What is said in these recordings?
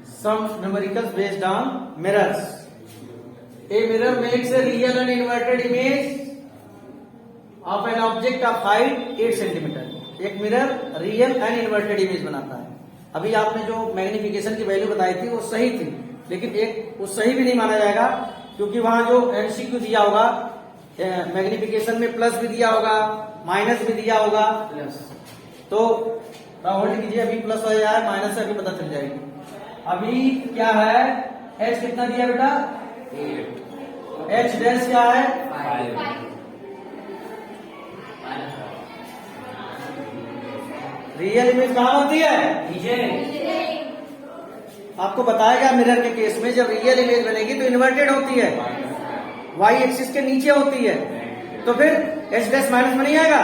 some numericals based on mirrors. A mirror makes a real and inverted image of an object of height 8 centimeter. एक mirror real and inverted image बनाता है। अभी आपने जो magnification की value बताई थी वो सही थी, लेकिन एक वो सही भी नहीं माना जाएगा, क्योंकि वहां जो एमसीक्यू दिया होगा मैग्निफिकेशन में प्लस भी दिया होगा, माइनस भी दिया होगा। तो होल्ड कीजिए, अभी प्लस हो जाए माइनस से अभी पता चल जाएगी। अभी क्या है, एच कितना दिया बेटा, एच डैश क्या है, 5। रियल इमेज कहां बनती है, नीचे। आपको बताया गया मिरर के केस में जब रियल इमेज बनेगी तो इन्वर्टेड होती है, वाई एक्सिस के नीचे होती है, तो फिर एच डैश माइनस में नहीं आएगा।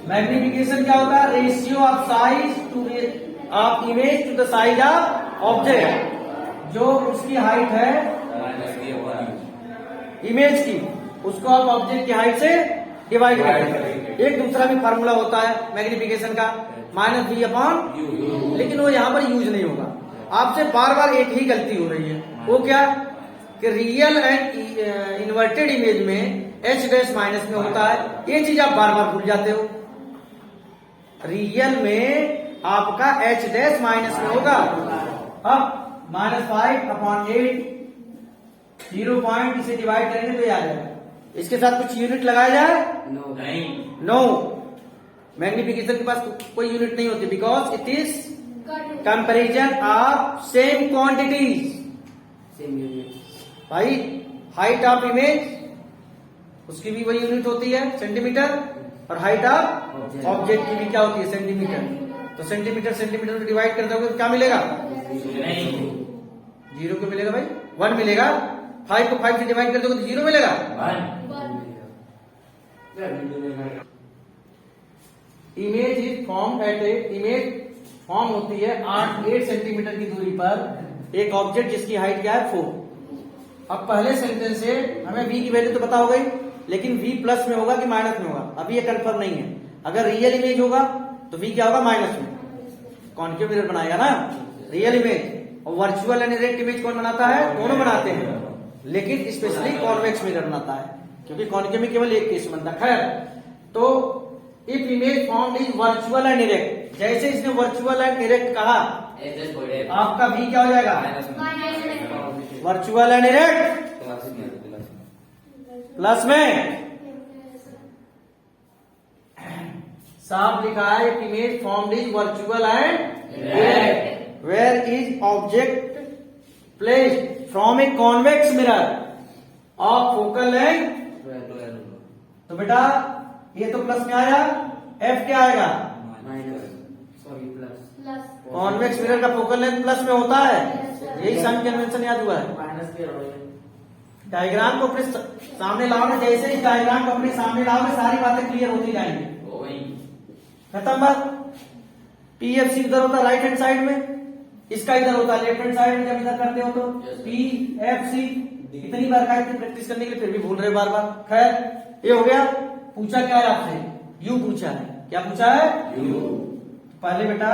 मैग्निफिकेशन क्या होता है, ratio of size to of image to the size of object. जो उसकी हाइट है इमेज की, उसको आप ऑब्जेक्ट की हाइट से डिवाइड करते हैं। एक दूसरा भी फार्मूला होता है मैग्निफिकेशन का, माइनस बी अपॉन, लेकिन वो यहाँ पर यूज नहीं होगा। आपसे बार बार एक ही गलती हो रही है, वो क्या कि रियल एंड इन्वर्टेड इमेज में एच डैश माइनस में होता है, ये चीज आप बार बार भूल जाते हो। रियल में आपका एच डैश माइनस में होगा। अब -5 अपॉन 8 0 पॉइंट इसे डिवाइड करेंगे तो ये आ जाएगा। इसके साथ कुछ यूनिट लगाया जाए, नो। मैग्निफिकेशन के पास कोई यूनिट नहीं होती, because it is comparison of same quantities. भाई हाइट ऑफ इमेज उसकी भी वही यूनिट होती है सेंटीमीटर, और हाइट ऑफ ऑब्जेक्ट की भी क्या होती है, सेंटीमीटर। तो सेंटीमीटर सेंटीमीटर को डिवाइड कर दोगे तो क्या मिलेगा, 0 क्यों मिलेगा भाई, 1 मिलेगा। 5 को 5 से डिवाइड कर दोगे तो 0 मिलेगा। Image is form at a, image form होती है 8 सेंटीमीटर की दूरी पर एक ऑब्जेक्ट जिसकी हाइट क्या है 4। अब पहले सेंटेंस से हमें v की वैल्यू तो पता हो गई, लेकिन v प्लस में होगा कि माइनस में होगा अभी ये कंफर्म नहीं है। अगर रियल इमेज होगा तो v क्या होगा, माइनस में। कॉन्केव मिरर बनाएगा ना रियल इमेज, और वर्चुअल एंड इरेक्ट इमेज कौन बनाता है, दोनों बनाते हैं, लेकिन स्पेशली कॉन्वेक्स मिरर बनाता है, क्योंकि कॉन्केव में केवल एक केस बनता है। खैर, तो if image form is virtual and erect, जैसे इसने वर्चुअल एंड इरेक्ट कहा, आपका v क्या हो जाएगा, वर्चुअल एंड इरेक्ट प्लस में। साफ लिखा है image form is virtual and erect where is object placed from a convex mirror of focal length. तो बेटा ये तो प्लस में आया, एफ क्या आएगा, कॉन्वेक्स मिरर का फोकल लेंथ प्लस में होता है, यही साइन कन्वेंशन याद हुआ है। डायग्राम को अपने सामने लाओगे, जैसे ही डायग्राम को अपने सामने लाओगे सारी बातें क्लियर होती जाएंगी। खत्म बात। पीएफसी इधर होता है राइट हैंड साइड में, इसका इधर होता है लेफ्ट हैंड साइड में। जब इधर करते हो तो पीएफसी इतनी बार का प्रैक्टिस करने के लिए फिर भी भूल रहे बार बार। खैर ये हो गया। पूछा क्या है आपसे, यू पूछा है, क्या पूछा है, यू। पहले बेटा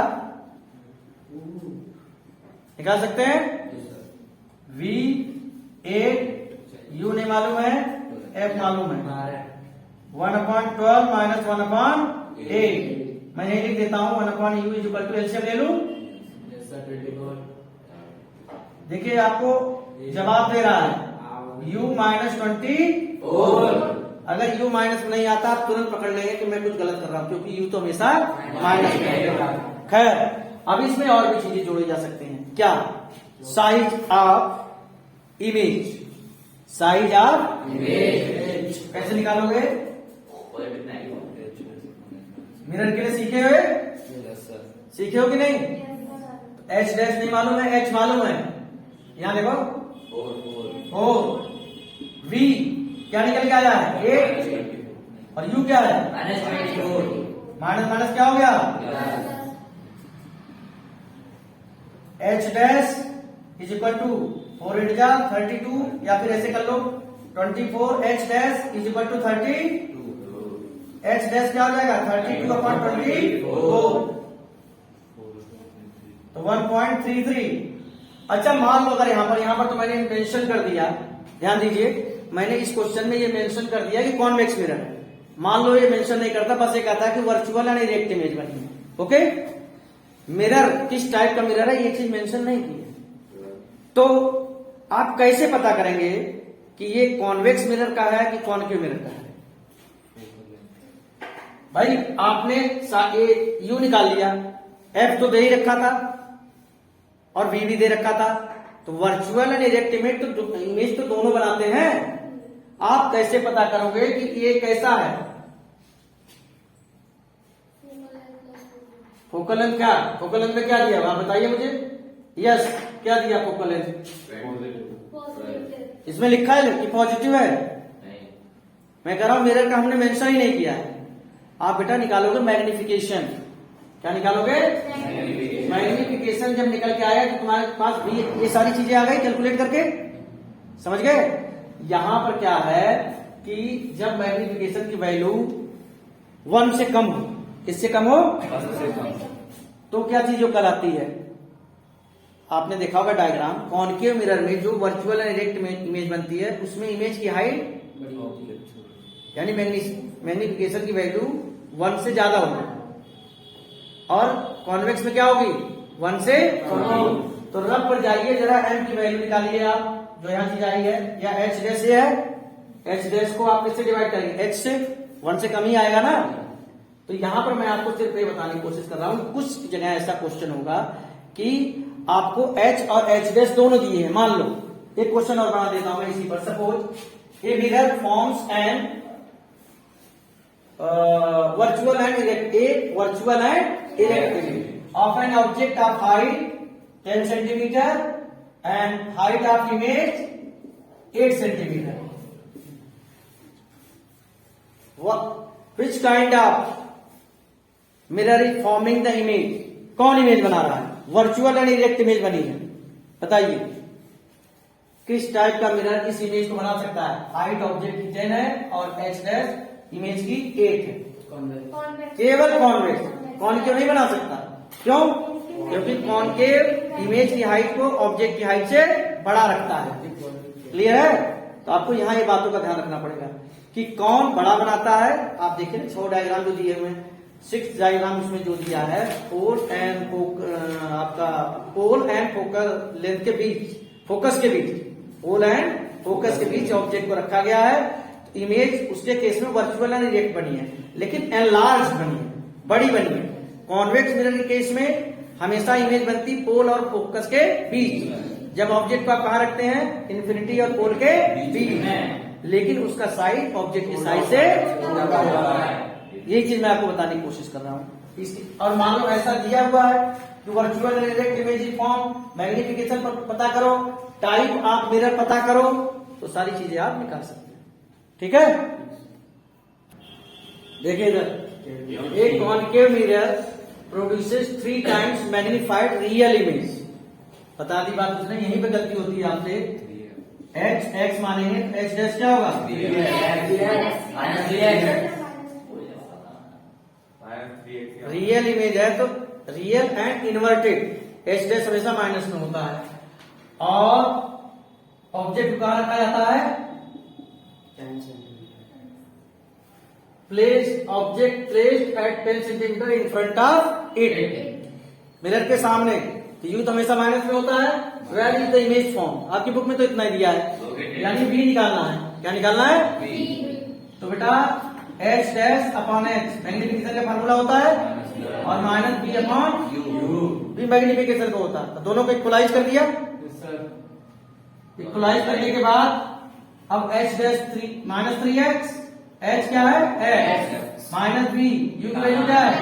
निकाल सकते हैं, V8 U नहीं मालूम है, F मालूम है, 1/12 माइनस 1/8। मैं यही लिख देता हूं 1/U is equal to, LCM ले लूं। देखिए आपको जवाब दे रहा है U -24। अगर U माइनस में नहीं आता आप तुरंत पकड़ लेंगे कि मैं कुछ गलत कर रहा हूं, क्योंकि U तो हमेशा माइनस में रहेगा। खैर अब इसमें और भी चीजें जोड़ी जा सकती हैं। क्या, size of image, size of image कैसे निकालोगे, मिरर के लिए सीखे हुए, सीखे हो कि नहीं। एच डैश नहीं मालूम है, एच मालूम है, यहां देखो 4। V क्या निकल के आया है 8, और U क्या है माइनस माइनस क्या हो गया, H dash is equal to 4 × 32, या फिर ऐसे कर लो 24 H dash is equal to 30। H dash क्या हो जाएगा 32/24। तो 1.33। अच्छा मान लो अगर यहाँ पर तो मैंने मेंशन कर दिया, ध्यान दीजिए, मैंने इस क्वेश्चन में ये मेंशन कर दिया कि कॉन्वेक्स मिरर है। मान लो ये मेंशन नहीं करता, बस ये कहता है कि वर्चुअल एंड इरेक्ट इमेज बनी है। ओके, मिरर किस टाइप का मिरर है ये चीज मेंशन नहीं की है। तो आप कैसे पता करेंगे कि ये कॉन्वेक्स मिरर का है कि कॉनकेव मिरर का है? भाई आपने यू निकाल लिया, एफ तो दे ही रखा था और वी भी दे रखा था, तो वर्चुअल एंड इरेक्ट इमेज तो दोनों बनाते हैं। आप कैसे पता करोगे कि ये कैसा है? फोकल लेंथ क्या, फोकल लेंथ में क्या दिया आप बताइए मुझे। यस, क्या दिया फोकल लेंथ? इसमें लिखा है कि पॉजिटिव है? मैं कह रहा हूं मिरर का हमने मेंशन ही नहीं किया है। आप बेटा निकालोगे मैग्निफिकेशन। क्या निकालोगे? मैग्निफिकेशन जब निकल के आया तो तुम्हारे पास भी ये सारी चीजें आ गई कैलकुलेट करके, समझ गए? यहां पर क्या है कि जब मैग्निफिकेशन की वैल्यू 1 से कम हो, किससे कम हो? 1 से कम, तो क्या चीज जो कहलाती है? आपने देखा होगा डायग्राम, कॉनकेव मिरर में जो वर्चुअल एंड इरेक्ट इमेज बनती है उसमें इमेज की हाइट यानी मैग्निफिकेशन की वैल्यू 1 से ज्यादा होगी, और कॉन्वेक्स में क्या होगी? 1 से कम होगी। तो रब पर जाइए जरा, एम की वैल्यू निकालिए आप, जो यहां चीज आई है, या एच डैश है, एच डैश को आप किससे डिवाइड करेंगे? एच से, 1 से कम ही आएगा ना। तो यहां पर मैं आपको सिर्फ ये बताने की कोशिश कर रहा हूं, कुछ जगह ऐसा क्वेश्चन होगा कि आपको एच और एच डैश दोनों दिए हैं। मान लो एक क्वेश्चन और बना देता हूं मैं इसी पर। Suppose a mirror forms and virtual and erect image of an object of height 10 centimetre and height of image 8 centimetre. Which kind of mirror is forming the image? कौन इमेज बना रहा है? वर्चुअल एंड इरेक्ट इमेज बनी है, बताइए किस type का mirror इस इमेज को बना सकता है? हाइट ऑब्जेक्ट की 10 है और एच डैश इमेज की 8 है। केवल कॉन्वेक्स, कॉनकेव नहीं बना सकता। क्यों? क्योंकि कॉनकेव इमेज की हाइट को ऑब्जेक्ट की हाइट से बड़ा रखता है। क्लियर है? तो आपको यहां ये बातों का ध्यान रखना पड़ेगा कि कौन बड़ा बनाता है। आप देखिए 6 डायग्राम जो दिए हुए हैं, 6 डायग्राम उसमें जो दिया है, पोल एंड फोकल लेंथ के बीच, फोकस के बीच, पोल एंड फोकस के बीच ऑब्जेक्ट को रखा गया है। तो इमेज उसके केस में वर्चुअल एंड इरेक्ट बनी है, लेकिन एनलार्ज बनी है, बड़ी बनी है। कॉन्वेक्स मिरर के केस में हमेशा इमेज बनती पोल और फोकस के बीच। जब ऑब्जेक्ट को आप कहां रखते हैं? इन्फिनिटी और पोल के बीच में, लेकिन उसका साइज ऑब्जेक्ट की साइज से ज्यादा होता है। यही चीज मैं आपको बताने की कोशिश कर रहा हूँ। और मान लो ऐसा दिया हुआ है कि virtual and erect image form, magnification पर पता करो, टाइप आप मिरर पता करो, तो सारी चीजें आप निकाल सकते हैं। ठीक है, देखिए इधर, एक concave mirror produces 3 times magnified real image. बता दी बात उसने, यहीं पे गलती होती है आपसे। एच एक्स मानेंगे तो एच डैश क्या होगा? रियल इमेज है तो real and inverted, H dash हमेशा माइनस में होता है। और ऑब्जेक्ट को कहां रखा जाता है? Object placed at 10 centimetre in front of it, mirror के सामने। तो यू तो हमेशा माइनस में होता है। Where is the image form? आपकी बुक में तो इतना ही दिया है, यानी बी निकालना है। क्या निकालना है? तो बेटा H dash upon H magnification का फार्मूला होता है, और माइनस बी अपॉन यू भी मैग्निफिकेशन का होता है। तो दोनों को इक्वलाइज कर दिया। इक्वलाइज करने के बाद अब एच डैश -3x, एच क्या है? एच माइनस बी, यू की वैल्यू क्या है?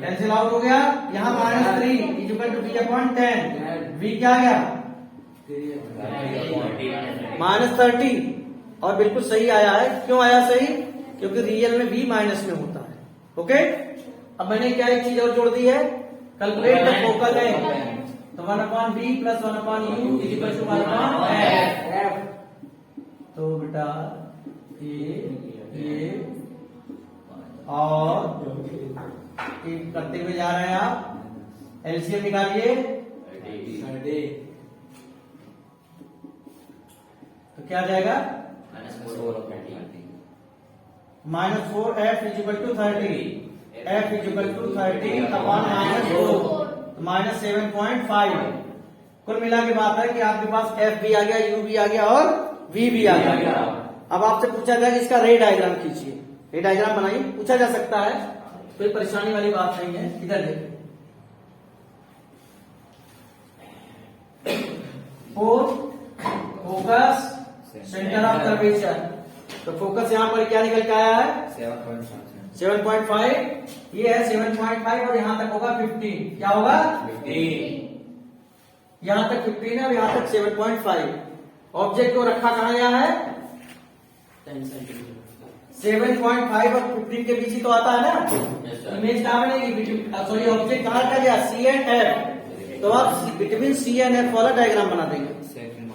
कैंसिल आउट हो गया। यहाँ -3 equal to B upon 10, B क्या आ गया? -30। और बिल्कुल सही आया है। क्यों आया सही? क्योंकि रियल में बी माइनस में होता है। ओके, अब मैंने क्या एक चीज और जोड़ दी है, कैलकुलेट द फोकल लेंथ। तो 1/b + 1/u equal to 1/f। तो बेटा ये और करते हुए जा रहे हैं आप, एलसीएम निकालिए, तो क्या आ जाएगा? -4f is equal to 30, f is equal to 30 upon -4, -7.5। कुल मिला के बात है कि आपके पास f भी आ गया, u भी आ गया और v भी आ गया। अब आपसे पूछा गया कि इसका रे डायग्राम खींचिए, रे डायग्राम बनाइए, पूछा जा सकता है, कोई परेशानी वाली बात नहीं है। इधर देखिए, फोकस सेंटर ऑफ कर्वेचर, तो फोकस यहाँ पर क्या निकल के आया है? 7.5, ये है 7.5 और यहाँ तक होगा 15। क्या होगा? 15। यहाँ तक 15 है और यहाँ तक 7.5। ऑब्जेक्ट को रखा कहाँ गया है? 7.5 और 15 के बीच ही तो आता है ना। इमेज कहाँ बनेगी? सॉरी, ऑब्जेक्ट कहाँ रखा गया? C एंड F, तो आप बिटवीन C एंड F वाला डायग्राम बना देंगे।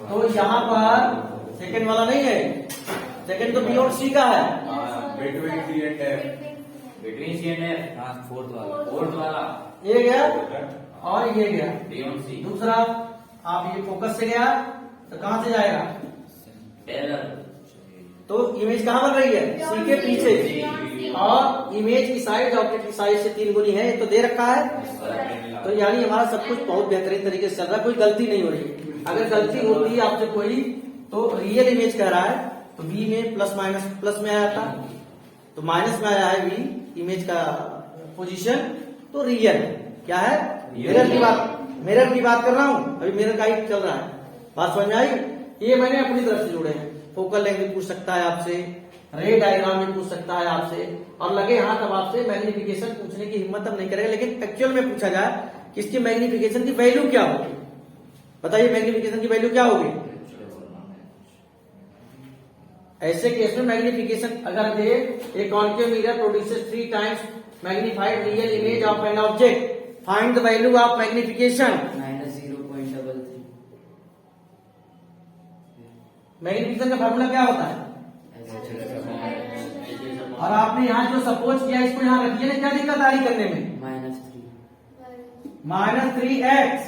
तो यहाँ पर सेकंड वाला नहीं है, सेकंड तो B और C का है। Between C and F, fourth वाला ये गया और ये गया। B और C। दूसरा, आप ये फोकस से गया तो कहां से जाएगा? तो इमेज कहां बन रही है? C के पीछे, और इमेज की साइज ऑब्जेक्ट की साइज से 3 गुनी है, ये तो दे रखा है। तो यानी हमारा सब कुछ बहुत बेहतरीन तरीके से चल रहा है, कोई गलती नहीं हो रही। अगर गलती होती है आपसे कोई, तो रियल इमेज कह रहा है तो बी में प्लस माइनस प्लस में आया था, तो माइनस में आया है बी इमेज का पोजीशन, तो रियल क्या है? मिरर की बात कर रहा हूं, अभी मिरर का ही चल रहा है। बात समझ में आई? ये मैंने अपनी तरफ से जोड़े हैं। फोकल लेंथ भी पूछ सकता है आपसे, रे डायग्राम भी पूछ सकता है आपसे, और लगे हाथ अब आपसे मैग्निफिकेशन पूछने की हिम्मत अब नहीं करेगा। लेकिन एक्चुअल में पूछा जाए कि इसकी मैग्निफिकेशन की वैल्यू क्या होगी, बताइए मैग्निफिकेशन की वैल्यू क्या होगी? ऐसे केस में मैग्निफिकेशन अगर दे, a concave mirror produces 3 times magnified real image of an object, find the value of magnification. -0.33। Magnification का फार्मूला क्या होता है? और आपने यहाँ जो सपोज किया इसको यहाँ रखिए ना, क्या दिक्कत आ रही करने में? -3x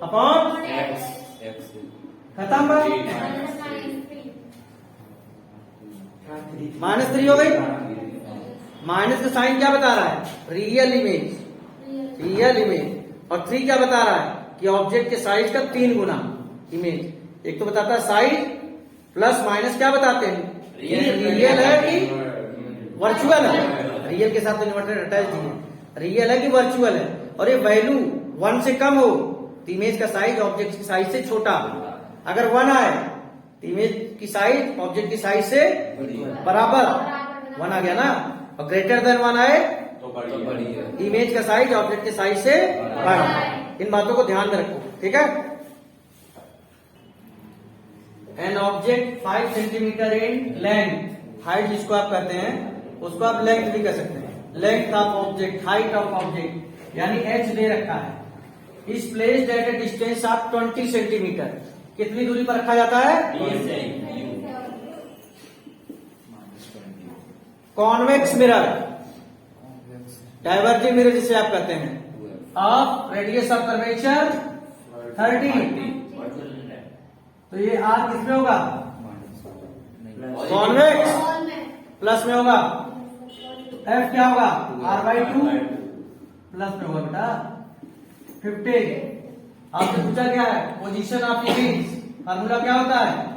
अपॉन खत्म बात, -3 हो गई। माइनस का साइन क्या बता रहा है? रियल इमेज, और 3 क्या बता रहा है? कि ऑब्जेक्ट के साइज का 3 गुना इमेज। एक तो बताता है साइज, प्लस माइनस क्या बताते हैं? रियल है कि वर्चुअल है? रियल के साथ तो इन्वर्टर अटैच नहीं है, रियल है कि वर्चुअल है। और ये वैल्यू 1 से कम हो तो इमेज का साइज ऑब्जेक्ट की साइज से छोटा, अगर 1 आए तो इमेज की साइज ऑब्जेक्ट की साइज से बराबर, 1 आ गया ना, और ग्रेटर देन 1 आए तो इमेज का साइज ऑब्जेक्ट के साइज से बड़ा। इन बातों को ध्यान में रखो, ठीक है। An object 5 centimetre in length, height जिसको आप कहते हैं उसको आप लेंथ भी कह सकते हैं। Length of object, height of object, यानी h दे रखा है। इस placed at A distance of 20 centimetre, कितनी दूरी पर रखा जाता है? कॉन्वेक्स मिरर, डाइवर्जिंग मिरर जिसे आप कहते हैं, ऑफ रेडियस ऑफ कर्वेचर 30। तो ये आर किसमें होगा? कॉन्वेक्स, प्लस में होगा। एफ क्या होगा? r/2 प्लस में होगा बेटा 15। आपसे पूछा क्या है? पोजीशन ऑफ इमेज, फार्मूला क्या होता है?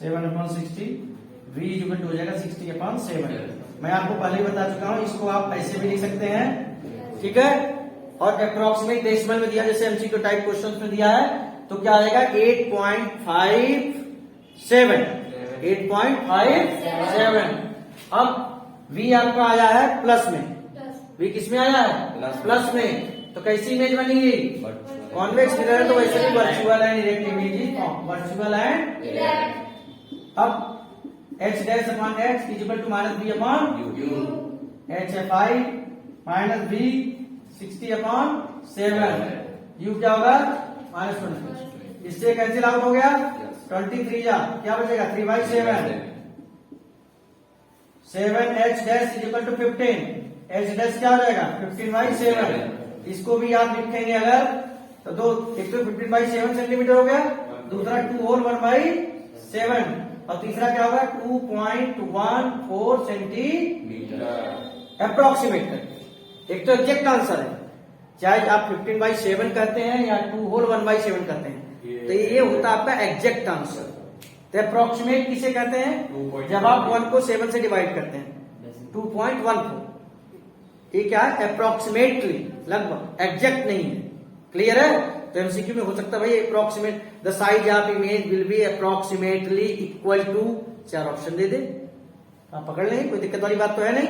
Seven upon 60, v equal to हो जाएगा 60/7। मैं आपको पहले ही बता चुका हूं, इसको आप ऐसे भी लिख सकते हैं, ठीक है। और अप्रोक्सीमेट डेसिमल में दिया, जैसे एमसीक्यू टाइप क्वेश्चंस में दिया है, तो क्या आएगा? 8.57। 8.57। अब v आपका आया है प्लस में, v किस में आया है? प्लस में। तो कैसी इमेज बनेगी? कॉन्वेक्स मिरर है, तो वैसे भी virtual and erect image, virtual and. अब h dash upon x equal to -b upon u, h है 5, माइनस बी 60/7 यू क्या होगा -20। इससे कैंसिल आउट हो गया 23 जा क्या बचेगा 3/7 7h dash is equal to 15 h dash क्या हो जाएगा 15/7। इसको भी आप लिखेंगे अगर तो दो एक तो 15/7 सेंटीमीटर हो गया, दूसरा 2 होल 1/7 और तीसरा क्या होगा 2.14 सेंटीमीटर अप्रोक्सीमेट। एक तो एग्जैक्ट आंसर है, चाहे आप 15/7 करते हैं या 2 होल 1/7 करते हैं, तो ये होता है आपका एग्जैक्ट आंसर। तो अप्रोक्सीमेट किसे कहते हैं जब आप 1 को 7 से डिवाइड करते हैं 2.14। ये क्या है अप्रोक्सीमेटली, लगभग, एग्जैक्ट नहीं है। क्लियर है? तो एमसीक्यू में हो सकता है भाई approximate the size of image will be approximately equal to, 4 option दे दे, आप पकड़ लेंगे, कोई दिक्कत वाली बात तो है नहीं।